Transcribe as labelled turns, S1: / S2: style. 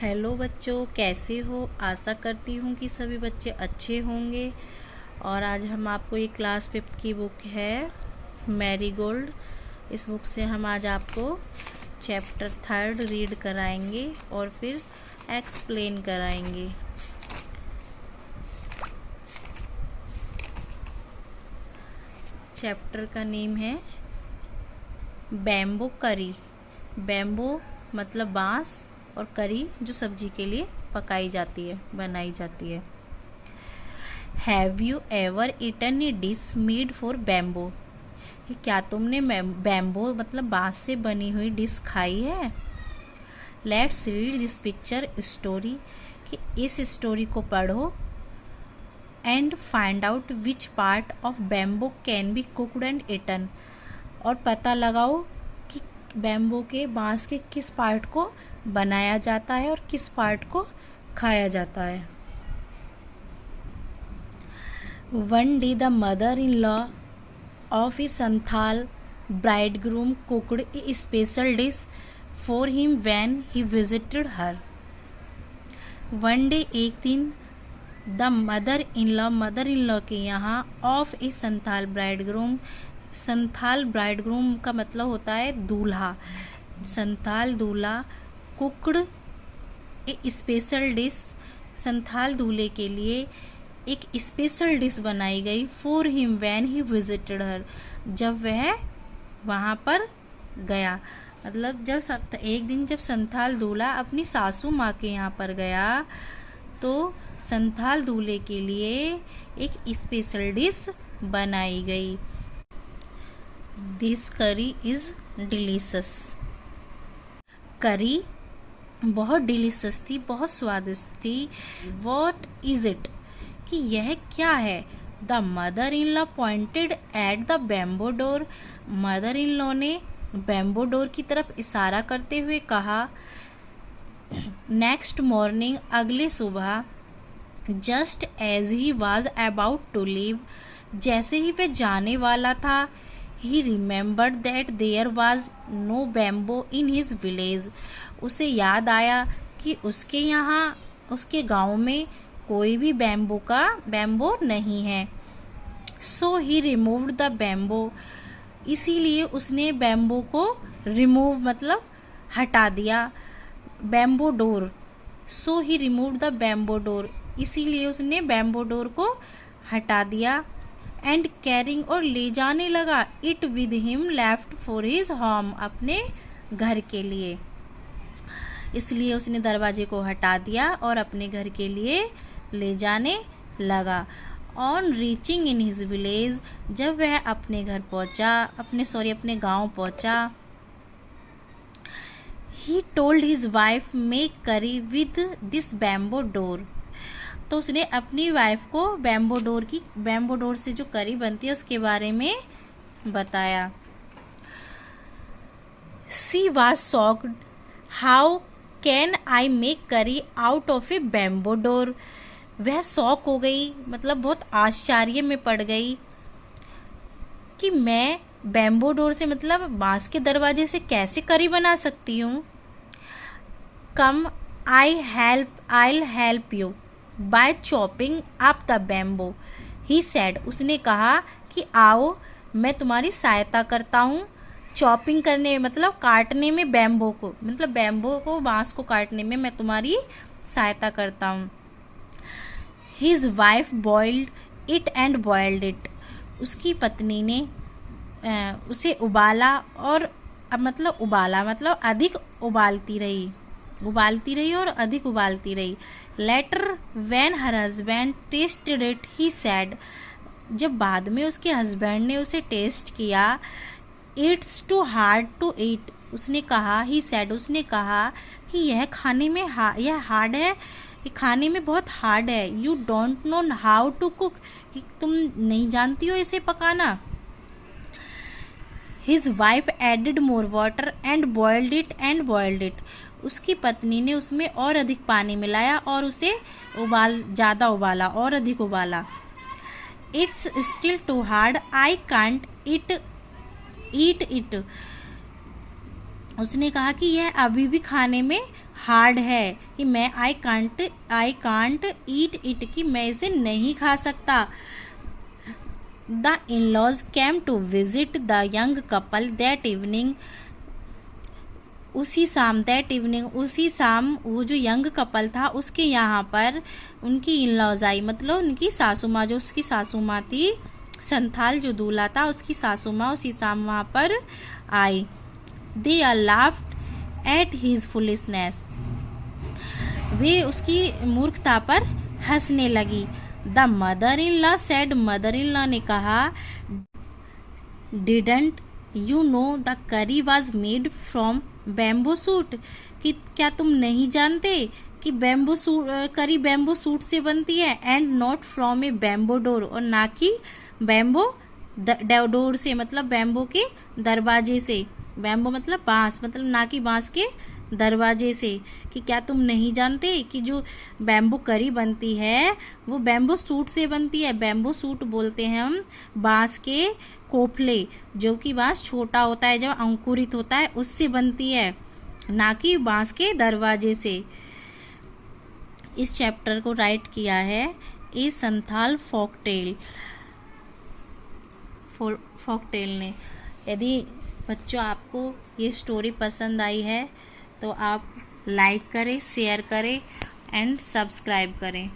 S1: Hello बच्चों, कैसे हो। आशा करती हूँ कि सभी बच्चे अच्छे होंगे। और आज हम आपको ये क्लास 5 की बुक है मैरीगोल्ड। इस बुक से हम आज आपको चैप्टर 3 रीड कराएंगे और फिर एक्सप्लेन कराएंगे। चैप्टर का नेम है बैम्बो करी। बैम्बो मतलब बांस और करी जो सब्जी के लिए पकाई जाती है, बनाई जाती है। Have you ever eaten a dish made for bamboo? क्या तुमने बैम्बो मतलब बांस से बनी हुई डिश खाई है? Let's read this picture story, कि इस स्टोरी को पढ़ो and find out which part of bamboo can be cooked and eaten, और पता लगाओ कि बैम्बो के बांस के किस पार्ट को बनाया जाता है और किस पार्ट को खाया जाता है। One day the mother in law of a Santhal bridegroom cooked a special dish for him when he visited her. One day एक दिन द मदर इन लॉ के यहाँ of a Santhal bridegroom. Santhal bridegroom का मतलब होता है दूल्हा। संथाल दूल्हा cooked a special dish, Santhal दूल्हे के लिए एक स्पेशल डिश बनाई गई for him when he visited her, जब वह वहाँ पर गया। मतलब एक दिन जब संथाल दूल्हा अपनी सासू माँ के यहाँ पर गया तो संथाल दूल्हे के लिए एक स्पेशल डिश बनाई गई। दिस करी इज़ डिलीशियस। करी बहुत डिलीशियस थी, बहुत स्वादिष्ट थी। वॉट इज इट, कि यह क्या है। The mother in law pointed at the bamboo door. Mother in law ने बैम्बो डोर की तरफ इशारा करते हुए कहा। नेक्स्ट मॉर्निंग, अगले सुबह, just as he was about to leave, जैसे ही वह जाने वाला था, he remembered that there was no bamboo in his village. उसे याद आया कि उसके यहाँ, उसके गांव में कोई भी बैम्बो नहीं है। सो ही रिमूव्ड द बैम्बो, इसीलिए उसने बैम्बो को रिमूव मतलब हटा दिया। Bamboo door, so he removed the bamboo door, इसीलिए उसने बैम्बो डोर को हटा दिया। एंड कैरिंग, और ले जाने लगा, it with him left for his home, अपने घर के लिए। इसलिए उसने दरवाजे को हटा दिया और अपने घर के लिए ले जाने लगा। On reaching in his village, जब वह अपने घर पहुंचा, अपने गांव पहुंचा, he told his wife make करी विद दिस बैम्बो डोर, तो उसने अपनी वाइफ को बैम्बो डोर से जो करी बनती है उसके बारे में बताया। She was shocked, how can I make curry out of a bamboo door. वह शॉक हो गई, मतलब बहुत आश्चर्य में पड़ गई कि मैं बैम्बो डोर से मतलब बांस के दरवाजे से कैसे करी बना सकती हूँ। कम I'll help you by chopping up the bamboo, he said, उसने कहा कि आओ मैं तुम्हारी सहायता करता हूँ। चॉपिंग करने में मतलब काटने में, बैम्बो को बांस को काटने में मैं तुम्हारी सहायता करता हूँ। His wife boiled it and boiled it, उसकी पत्नी ने उसे उबाला और मतलब अधिक उबालती रही और अधिक उबालती रही। Later when her husband tested it, he said, जब बाद में उसके हस्बैंड ने उसे टेस्ट किया, it's too hard to eat, उसने कहा कि यह खाने में यह हार्ड है, ये खाने में बहुत हार्ड है। You don't know how to cook, कि तुम नहीं जानती हो इसे पकाना। His wife added more water and boiled it, उसकी पत्नी ने उसमें और अधिक पानी मिलाया और उसे अधिक उबाला। It's still too hard, I can't eat it, उसने कहा कि यह अभी भी खाने में हार्ड है कि मैं आई कांट ईट इट, कि मैं इसे नहीं खा सकता। The in laws came to visit the young couple that evening, उसी शाम वो जो यंग कपल था उसके यहाँ पर उनकी इन लॉज आई, मतलब उनकी सासू माँ, जो उसकी सासू माँ थी, संथाल जो दूल्हा था उसकी सासू माँ उसी शाम वहाँ पर आई। They are laughed at his foolishness, वे उसकी मूर्खता पर हंसने लगी। The mother in law said, mother in law ने कहा, didn't you know the curry was made from bamboo shoot, कि क्या तुम नहीं जानते कि bamboo shoot, curry bamboo shoot से बनती है, and not from a bamboo door, और ना कि बैम्बो डोर से, मतलब बैम्बो के दरवाजे से, बैम्बो मतलब बांस, मतलब ना कि बांस के दरवाजे से, कि क्या तुम नहीं जानते कि जो बैम्बू करी बनती है वो बैम्बू सूट से बनती है। बैम्बू सूट बोलते हैं हम बांस के कोफले, जो कि बांस छोटा होता है जब अंकुरित होता है उससे बनती है, ना कि बांस के दरवाजे से। इस चैप्टर को राइट किया है ए संथाल फोकटेल ने। यदि बच्चों आपको ये स्टोरी पसंद आई है तो आप लाइक करें, शेयर करें एंड सब्सक्राइब करें।